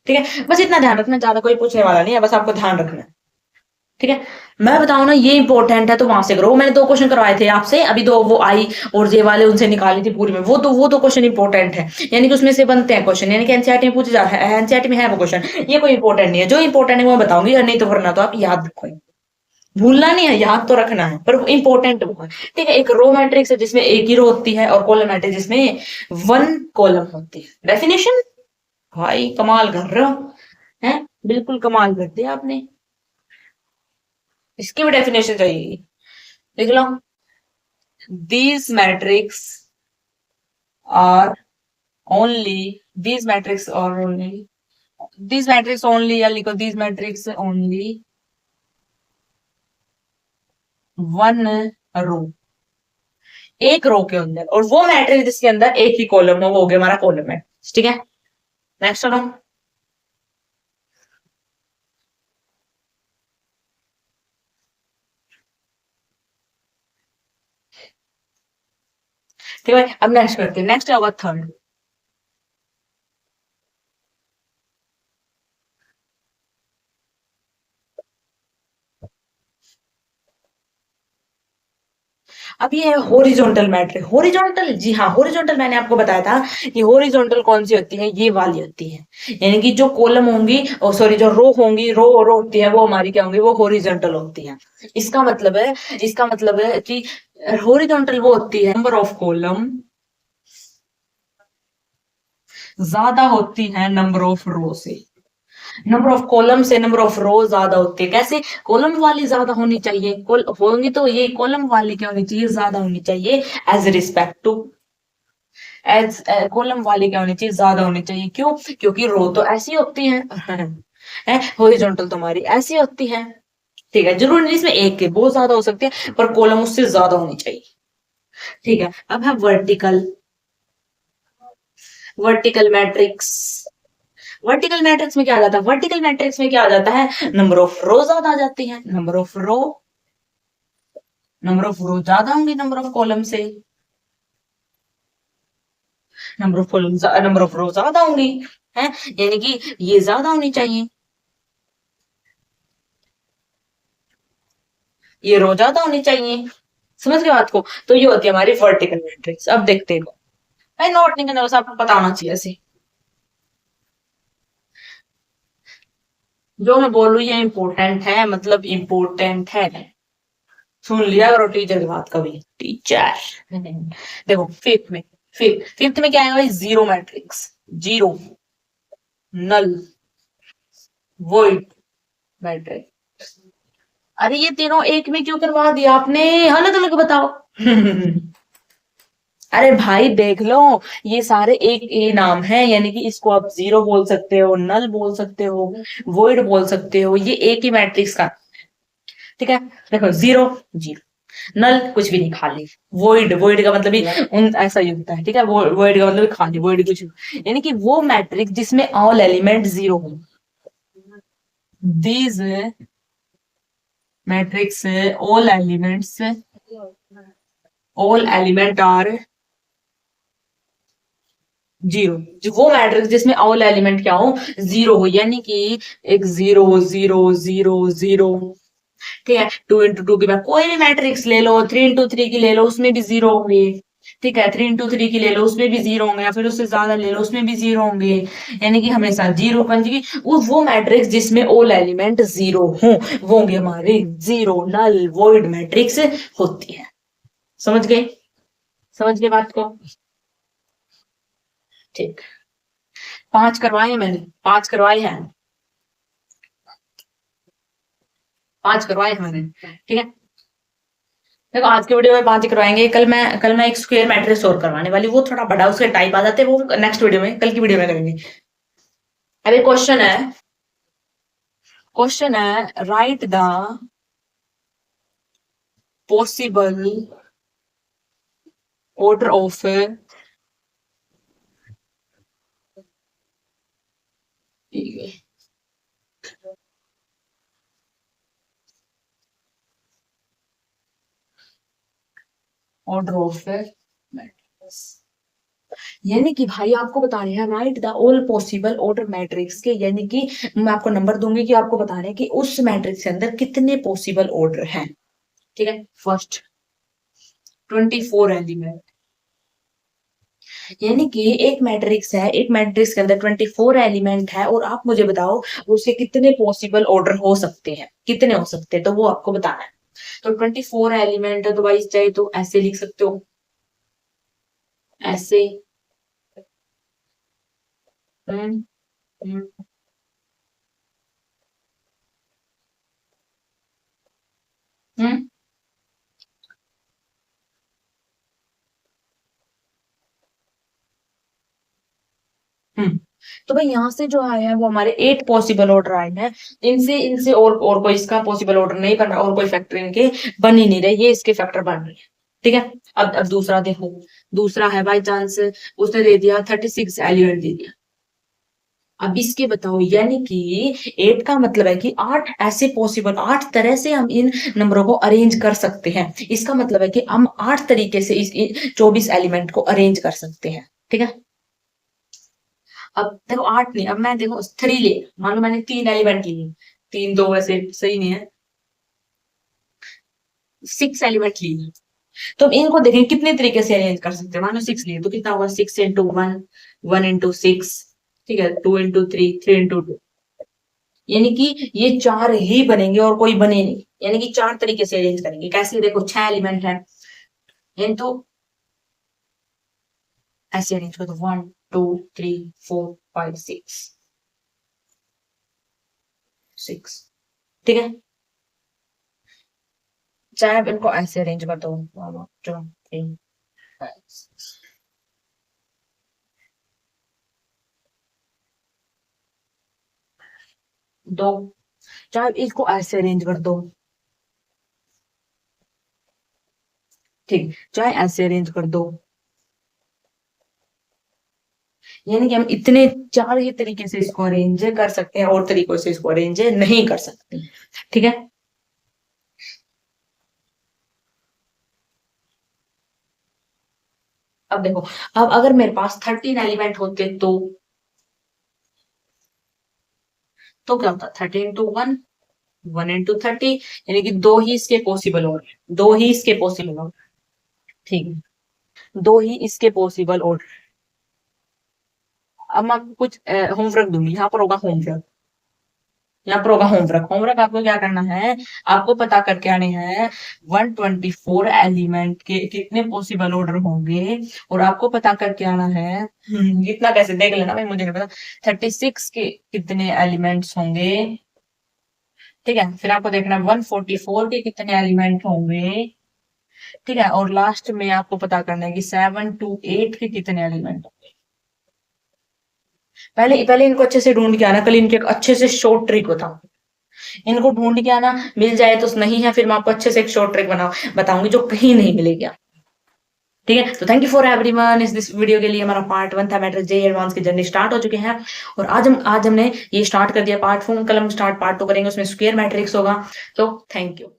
ठीक है, बस इतना ध्यान रखना, ज्यादा कोई पूछने वाला नहीं है, बस आपको ध्यान रखना है। ठीक है, मैं बताऊं ना ये इंपॉर्टेंट है तो वहां से करो। मैंने दो क्वेश्चन करवाए थे आपसे अभी, दो वो आई और जे वाले उनसे निकाली थी पूरी में, वो दो क्वेश्चन इंपॉर्टेंट है, यानी कि उसमें से बनते हैं क्वेश्चन, यानी कि एनसीईआरटी में पूछे जाते हैं, एनसीईआरटी में है वो क्वेश्चन। ये कोई इंपॉर्टेंट नहीं है, जो इंपॉर्टेंट है वो मैं बताऊंगी, और नहीं तो वरना तो आप याद रखो, भूलना नहीं है, याद तो रखना है, पर इंपॉर्टेंट वो है। ठीक है, एक रो मैट्रिक्स है जिसमें एक ही रो होती है, और कॉलम मैट्रिक्स जिसमें वन कॉलम होती है। डेफिनेशन भाई कमाल कर रहे हो, हैं बिल्कुल कमाल कर दिया आपने। इसकी भी डेफिनेशन चाहिए, देख लो। these matrix are these matrix only, या लिखो these matrix only one रो, एक रो के अंदर, और वो मैट्रिक्स जिसके अंदर एक ही कॉलम हो वो हो गया हमारा कॉलम मैट्रिक्स। ठीक है, नेक्स्ट चलो। ठीक है भाई, अब नेक्स्ट करते हैं, नेक्स्ट होगा थर्ड। अब ये है हॉरिजॉन्टल मैट्रिक्स। हॉरिजॉन्टल, जी हाँ, हॉरिजॉन्टल मैंने आपको बताया था कि हॉरिजॉन्टल कौन सी होती है? ये वाली होती है, यानी कि जो कॉलम होंगी, सॉरी जो रो होंगी, रो होती है वो हमारी क्या होंगी? वो हॉरिजॉन्टल होती है। इसका मतलब है, कि हॉरिजॉन्टल वो होती है नंबर ऑफ कॉलम ज्यादा होती है नंबर ऑफ रो से, नंबर ऑफ कॉलम से नंबर ऑफ रो ज्यादा होती है। कैसे? कॉलम वाली ज्यादा होनी चाहिए, होंगी तो ये कॉलम वाली क्या होनी चाहिए? ज्यादा होनी चाहिए, as respect to, as column वाली क्या होनी चाहिए? ज्यादा होनी चाहिए। क्यों? क्योंकि रो तो ऐसी होती है, है हॉरिजॉन्टल तुम्हारी ऐसी होती है। ठीक है, जरूर नहीं इसमें एक के बहुत ज्यादा हो सकती है, पर कॉलम उससे ज्यादा होनी चाहिए। ठीक है, अब है vertical, vertical matrix. Vertical matrix में क्या आ जाता है? वर्टिकल मैट्रिक्स में क्या आ जाता है? नंबर ऑफ रो ज्यादा आ जाती है, नंबर ऑफ रो ज्यादा होंगी नंबर ऑफ कॉलम से, नंबर ऑफ रो ज्यादा होंगी, है, यानी कि ये ज्यादा होनी चाहिए, ये रो ज्यादा होनी चाहिए। समझ गए बात को? तो ये होती है हमारी वर्टिकल मैट्रिक्स। अब देखते हैं, भाई नोट नहीं करना, बस आपको पता होना चाहिए ऐसे। जो मैं बोलूँ ये इंपॉर्टेंट है, मतलब इंपॉर्टेंट है, सुन लिया करो टीचर की बात कभी, टीचर। देखो फिफ्थ में क्या आएगा भाई? जीरो मैट्रिक्स, जीरो, नल, वोइड मैट्रिक्स। अरे ये तीनों एक में क्यों करवा दिया आपने? अलग अलग बताओ। अरे भाई देख लो, ये सारे एक ए नाम है, यानी कि इसको आप जीरो बोल सकते हो, नल बोल सकते हो, वॉइड बोल सकते हो, ये एक ही मैट्रिक्स का। ठीक है, देखो जीरो, जीरो, नल कुछ भी नहीं, खाली, वॉइड का मतलब ही उन ऐसा ही होता है। ठीक है, वॉइड का मतलब खाली, वॉइड कुछ, यानी कि वो मैट्रिक्स जिसमें ऑल एलिमेंट जीरो हो, these matrix all element are zero. जो वो मैट्रिक्स जिसमें ऑल एलिमेंट क्या हो? जीरो हो, यानी कि एक जीरो जीरो जीरो जीरो। ठीक है, टू इंटू टू की बात, कोई भी मैट्रिक्स ले लो, थ्री इंटू थ्री की ले लो, उसमें भी जीरो होंगे। ठीक है, थ्री इंटू थ्री की ले लो, उसमें भी जीरो होंगे, या फिर उससे ज्यादा ले लो, उसमें भी जीरो होंगे, यानी कि हमेशा जीरो पंजी की वो मैट्रिक्स जिसमें ऑल एलिमेंट जीरो हो वो होंगे हमारे जीरो नल वॉइड मैट्रिक्स होती है। समझ गए? समझ गए बात को? ठीक, पांच करवाए हैं मैंने, पांच करवाए हैं, पांच करवाए हैं मैंने। ठीक है, देखो आज के वीडियो में 5 ही करवाएंगे। कल मैं एक स्क्वायर मैट्रिक्स और करवाने वाली, वो थोड़ा बड़ा उसके टाइप आ जाते हैं, वो नेक्स्ट वीडियो में, कल की वीडियो में करेंगे। अभी क्वेश्चन है right the possible order of order of matrix. यानी कि भाई आपको बता रहे हैं right the all possible order matrix के, यानी कि मैं आपको नंबर दूंगी कि आपको बता रहे हैं कि उस मैट्रिक्स के अंदर कितने पॉसिबल ऑर्डर हैं। ठीक है, फर्स्ट 24 एलिमेंट, यानी कि एक मैट्रिक्स है, एक मैट्रिक्स के अंदर 24 एलिमेंट है, और आप मुझे बताओ उसके कितने पॉसिबल ऑर्डर हो सकते हैं, कितने हो सकते हैं, तो वो आपको बताना है। तो 24 एलिमेंट है, तो भाई चाहे तो ऐसे लिख सकते हो, ऐसे। हम्म हम्म हम्म हम्म। तो भाई यहाँ से जो आया है वो हमारे 8 पॉसिबल ऑर्डर आए हैं। इनसे इनसे और कोई इसका पॉसिबल ऑर्डर नहीं बन रहा, और कोई फैक्टर इनके बन ही नहीं रहे, ये इसके फैक्टर बन रहे हैं। ठीक है, अब दूसरा देखो। दूसरा है बाई चांस उसने दे दिया 36 एलिमेंट दे दिया। अब इसके बताओ, यानी कि 8 का मतलब है कि 8 ऐसे पॉसिबल, 8 तरह से हम इन नंबरों को अरेंज कर सकते हैं। इसका मतलब है कि हम 8 तरीके से इस 24 एलिमेंट को अरेंज कर सकते हैं। ठीक है, अब देखो 8 नहीं, अब मैं देखो 3 ले, मान लो मैंने 3 एलिमेंट लिए, 3 तो वैसे सही नहीं है, 6 एलिमेंट लिए। तो अब इनको देखें कितने तरीके से अरेंज कर सकते हैं। मान लो 6 लिए तो कितना होगा, 6 into 1, 1 into 6, ठीक है, 2 into 3, 3 into 2, यानी कि ये 4 ही बनेंगे और कोई बने नहीं। यानी कि 4 तरीके से अरेंज करेंगे। कैसे, देखो 6 एलिमेंट है, तो ऐसे अरेंज करो, 1 2 3 4 5 6, 6। ठीक है, चाहे आप इनको ऐसे अरेंज कर दो, 1 2 3 5 6, दो, चाहे आप इसको ऐसे अरेंज कर दो, ठीक, चाहे ऐसे अरेंज कर दो। यानी कि हम इतने 4 ही तरीके से इसको अरेंज कर सकते हैं, और तरीकों से इसको अरेंज नहीं कर सकते। ठीक है, अब देखो, अब अगर मेरे पास 13 एलिमेंट होते तो क्या होता, 30 into 1, 1 into 30, यानी कि दो ही इसके पॉसिबल और, दो ही इसके पॉसिबल और। ठीक है, दो ही इसके पॉसिबल और। अब मैं आपको कुछ होमवर्क दूंगी, यहाँ पर होगा होमवर्क, यहाँ पर होगा होमवर्क। होमवर्क आपको क्या करना है, आपको पता करके आने हैं 124 एलिमेंट के कितने पॉसिबल ऑर्डर होंगे, और आपको पता करके आना है, इतना कैसे देख लेना भाई, मुझे नहीं पता, 36 के कितने एलिमेंट्स होंगे। ठीक है, फिर आपको देखना है 144 के कितने एलिमेंट होंगे। ठीक है, और लास्ट में आपको पता करना है कि 7 to 8 के कितने एलिमेंट होंगे। पहले पहले इनको अच्छे से ढूंढ के आना, कल इनके एक अच्छे से शॉर्ट ट्रिक बताऊं, इनको ढूंढ के आना, मिल जाए तो नहीं है, फिर मैं आपको अच्छे से एक शॉर्ट ट्रिक बताऊंगी जो कहीं नहीं मिलेगी। ठीक है, तो थैंक यू फॉर एवरीवन। इस दिस वीडियो के लिए हमारा पार्ट 1 था, मैट्रिक्स जे एडवांस की जर्नी स्टार्ट हो चुके हैं, और आज हमने ये स्टार्ट कर दिया पार्ट 4, कल हम स्टार्ट पार्ट 2 करेंगे, उसमें स्क्वायर मैट्रिक्स होगा। तो थैंक यू।